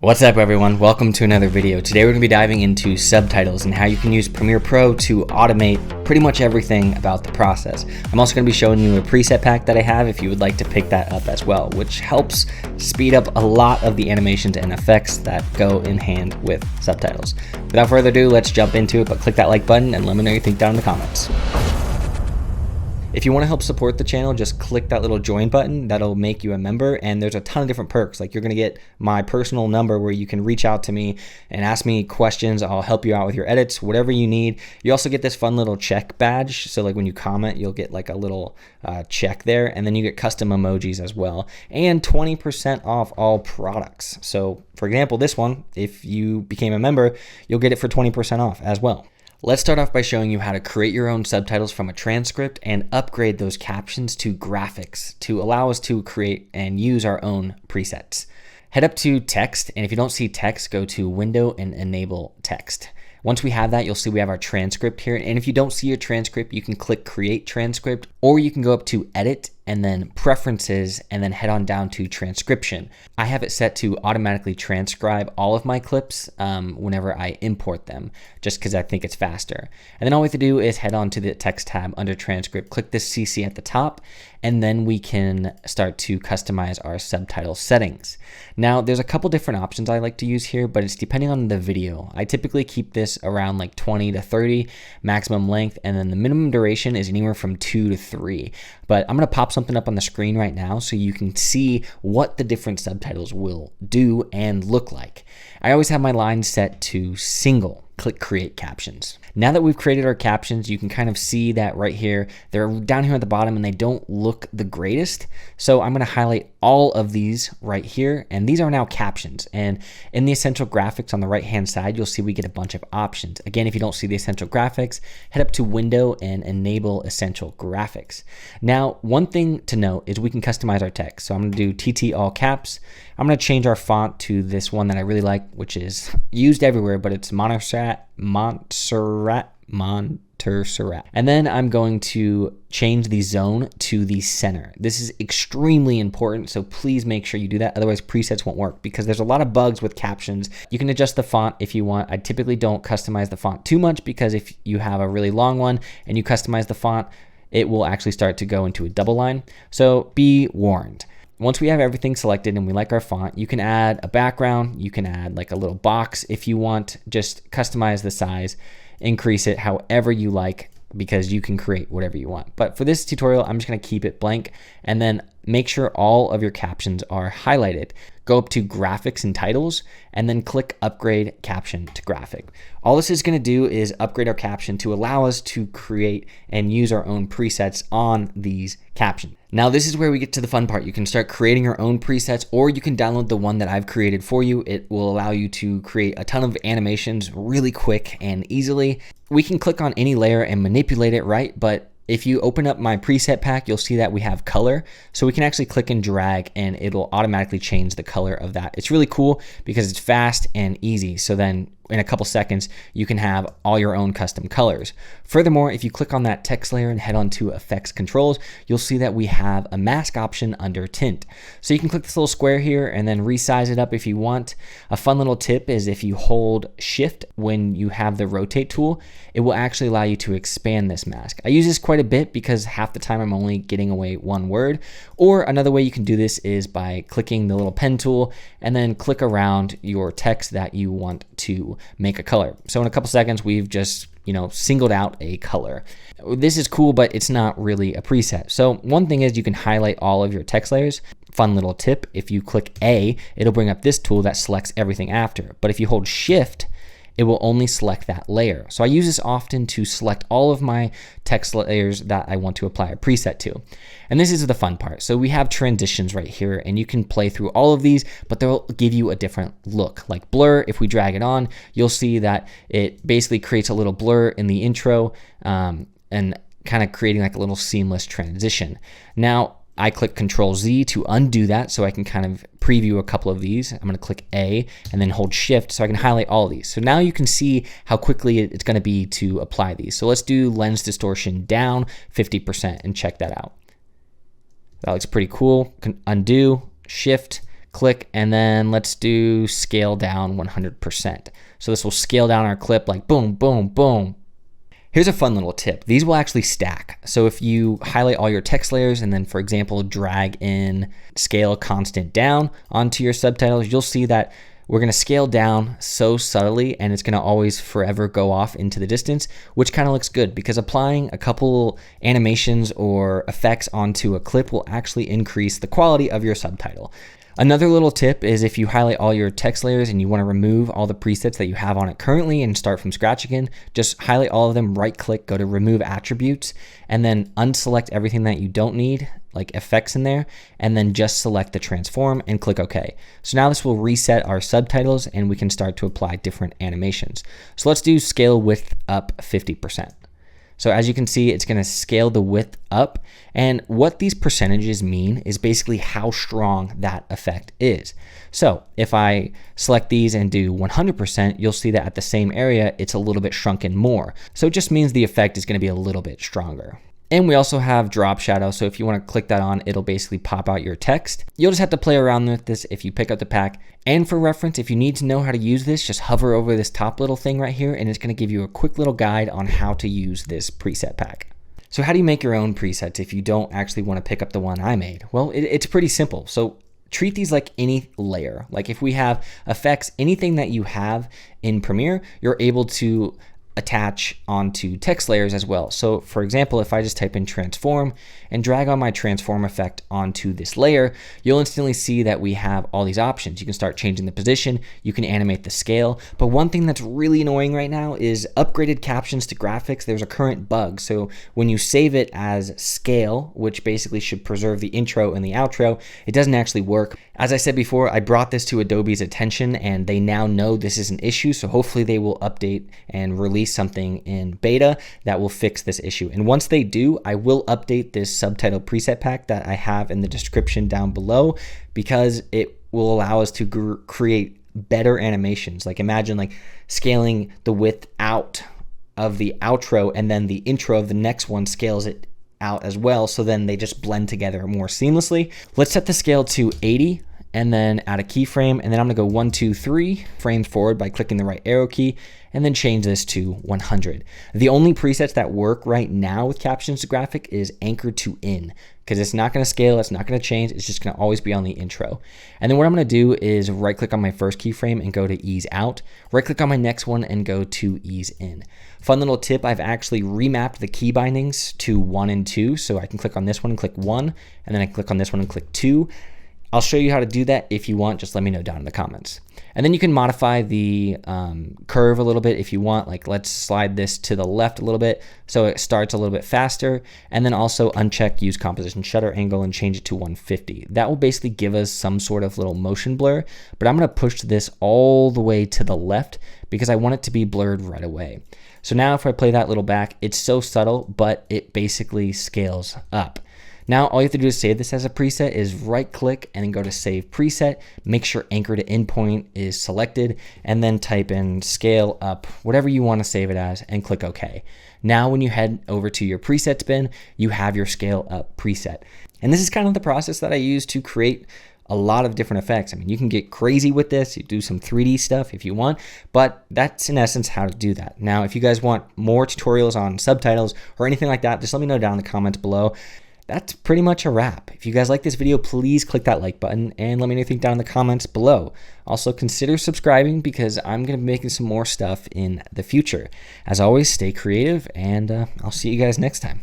What's up everyone, welcome to another video. Today we're going to be diving into subtitles and how you can use Premiere Pro to automate pretty much everything about the process. I'm also going to be showing you a preset pack that I have if you would like to pick that up as well, which helps speed up a lot of the animations and effects that go in hand with subtitles. Without further ado, let's jump into it, but click that like button and let me know what you think down in the comments. If you want to help support the channel, just click that little join button. That'll make you a member, and there's a ton of different perks. Like, you're going to get my personal number where you can reach out to me and ask me questions. I'll help you out with your edits, whatever you need. You also get this fun little check badge. So like when you comment, you'll get like a little check there, and then you get custom emojis as well, and 20% off all products. So for example, this one, if you became a member, you'll get it for 20% off as well. Let's start off by showing you how to create your own subtitles from a transcript and upgrade those captions to graphics to allow us to create and use our own presets. Head up to text, and if you don't see text, go to window and enable text. Once we have that, you'll see we have our transcript here. And if you don't see your transcript, you can click create transcript, or you can go up to edit and then preferences and then head on down to transcription. I have it set to automatically transcribe all of my clips whenever I import them, just because I think it's faster. And then all we have to do is head on to the text tab under transcript, click this CC at the top, and then we can start to customize our subtitle settings. Now, there's a couple different options I like to use here, but it's depending on the video. I typically keep this around like 20 to 30 maximum length, and then the minimum duration is anywhere from 2 to 3. But I'm going to pop something up on the screen right now so you can see what the different subtitles will do and look like. I always have my lines set to single. Click create captions. Now that we've created our captions, you can kind of see that right here. They're down here at the bottom and they don't look the greatest. So I'm going to highlight all of these right here, and these are now captions. And in the essential graphics on the right hand side, you'll see we get a bunch of options. Again, if you don't see the essential graphics, head up to window and enable essential graphics. Now, one thing to note is we can customize our text. So I'm going to do TT all caps. I'm going to change our font to this one that I really like, which is used everywhere, but it's Montserrat. And then I'm going to change the zone to the center. This is extremely important, so please make sure you do that. Otherwise, presets won't work because there's a lot of bugs with captions. You can adjust the font if you want. I typically don't customize the font too much because if you have a really long one and you customize the font, it will actually start to go into a double line. So be warned. Once we have everything selected and we like our font, you can add a background, you can add like a little box if you want, just customize the size, increase it however you like, because you can create whatever you want. But for this tutorial, I'm just gonna keep it blank, and then make sure all of your captions are highlighted. Go up to graphics and titles, and then click upgrade caption to graphic. All this is gonna do is upgrade our caption to allow us to create and use our own presets on these captions. Now this is where we get to the fun part. You can start creating your own presets, or you can download the one that I've created for you. It will allow you to create a ton of animations really quick and easily. We can click on any layer and manipulate it, right? But if you open up my preset pack, you'll see that we have color. So we can actually click and drag and it'll automatically change the color of that. It's really cool because it's fast and easy. So then in a couple seconds, you can have all your own custom colors. Furthermore, if you click on that text layer and head on to effects controls, you'll see that we have a mask option under tint. So you can click this little square here and then resize it up if you want. A fun little tip is if you hold shift when you have the rotate tool, it will actually allow you to expand this mask. I use this quite a bit because half the time I'm only getting away one word. Or another way you can do this is by clicking the little pen tool and then click around your text that you want to make a color. So in a couple seconds, we've just, singled out a color. This is cool, but it's not really a preset. So one thing is you can highlight all of your text layers. Fun little tip, if you click A, it'll bring up this tool that selects everything after. But if you hold shift, it will only select that layer. So I use this often to select all of my text layers that I want to apply a preset to. And this is the fun part. So we have transitions right here, and you can play through all of these, but they'll give you a different look. Like blur, if we drag it on, you'll see that it basically creates a little blur in the intro and kind of creating like a little seamless transition. Now, I click Control Z to undo that so I can kind of preview a couple of these. I'm gonna click A and then hold Shift so I can highlight all of these. So now you can see how quickly it's gonna be to apply these. So let's do lens distortion down 50% and check that out. That looks pretty cool. Undo, Shift, click, and then let's do scale down 100%. So this will scale down our clip like boom, boom, boom. Here's a fun little tip. These will actually stack. So if you highlight all your text layers and then, for example, drag in scale constant down onto your subtitles, you'll see that we're going to scale down so subtly, and it's going to always forever go off into the distance, which kind of looks good because applying a couple animations or effects onto a clip will actually increase the quality of your subtitle. Another little tip is if you highlight all your text layers and you want to remove all the presets that you have on it currently and start from scratch again, just highlight all of them, right click, go to remove attributes, and then unselect everything that you don't need, like effects in there, and then just select the transform and click OK. So now this will reset our subtitles and we can start to apply different animations. So let's do scale width up 50%. So as you can see, it's going to scale the width up, and what these percentages mean is basically how strong that effect is. So if I select these and do 100%, you'll see that at the same area, it's a little bit shrunken more. So it just means the effect is going to be a little bit stronger. And we also have drop shadow. So if you want to click that on, it'll basically pop out your text. You'll just have to play around with this if you pick up the pack. And for reference, if you need to know how to use this, just hover over this top little thing right here, and it's going to give you a quick little guide on how to use this preset pack. So how do you make your own presets if you don't actually want to pick up the one I made? Well, it's pretty simple. So treat these like any layer. Like if we have effects, anything that you have in Premiere, you're able to attach onto text layers as well. So for example, if I just type in transform and drag on my transform effect onto this layer, you'll instantly see that we have all these options. You can start changing the position, you can animate the scale, but one thing that's really annoying right now is upgraded captions to graphics. There's a current bug. So when you save it as scale, which basically should preserve the intro and the outro, it doesn't actually work. As I said before, I brought this to Adobe's attention and they now know this is an issue. So hopefully they will update and release something in beta that will fix this issue. And once they do, I will update this Subtitle Preset Pack that I have in the description down below, because it will allow us to create better animations. Like imagine like scaling the width out of the outro and then the intro of the next one scales it out as well. So then they just blend together more seamlessly. Let's set the scale to 80 and then add a keyframe. And then I'm gonna go 1, 2, 3 frames forward by clicking the right arrow key and then change this to 100. The only presets that work right now with captions to graphic is anchor to in, because it's not gonna scale, it's not gonna change, it's just gonna always be on the intro. And then what I'm gonna do is right click on my first keyframe and go to ease out, right click on my next one and go to ease in. Fun little tip, I've actually remapped the key bindings to 1 and 2, so I can click on this one and click 1, and then I click on this one and click 2. I'll show you how to do that if you want, just let me know down in the comments. And then you can modify the curve a little bit if you want, like let's slide this to the left a little bit so it starts a little bit faster, and then also uncheck use composition shutter angle and change it to 150. That will basically give us some sort of little motion blur, but I'm gonna push this all the way to the left because I want it to be blurred right away. So now if I play that little back, it's so subtle, but it basically scales up. Now all you have to do to save this as a preset is right click and then go to save preset, make sure anchor to endpoint is selected, and then type in scale up, whatever you want to save it as, and click OK. Now when you head over to your presets bin, you have your scale up preset. And this is kind of the process that I use to create a lot of different effects. I mean, you can get crazy with this, you do some 3D stuff if you want, but that's in essence how to do that. Now, if you guys want more tutorials on subtitles or anything like that, just let me know down in the comments below. That's pretty much a wrap. If you guys like this video, please click that like button and let me know what you think down in the comments below. Also consider subscribing because I'm going to be making some more stuff in the future. As always, stay creative and I'll see you guys next time.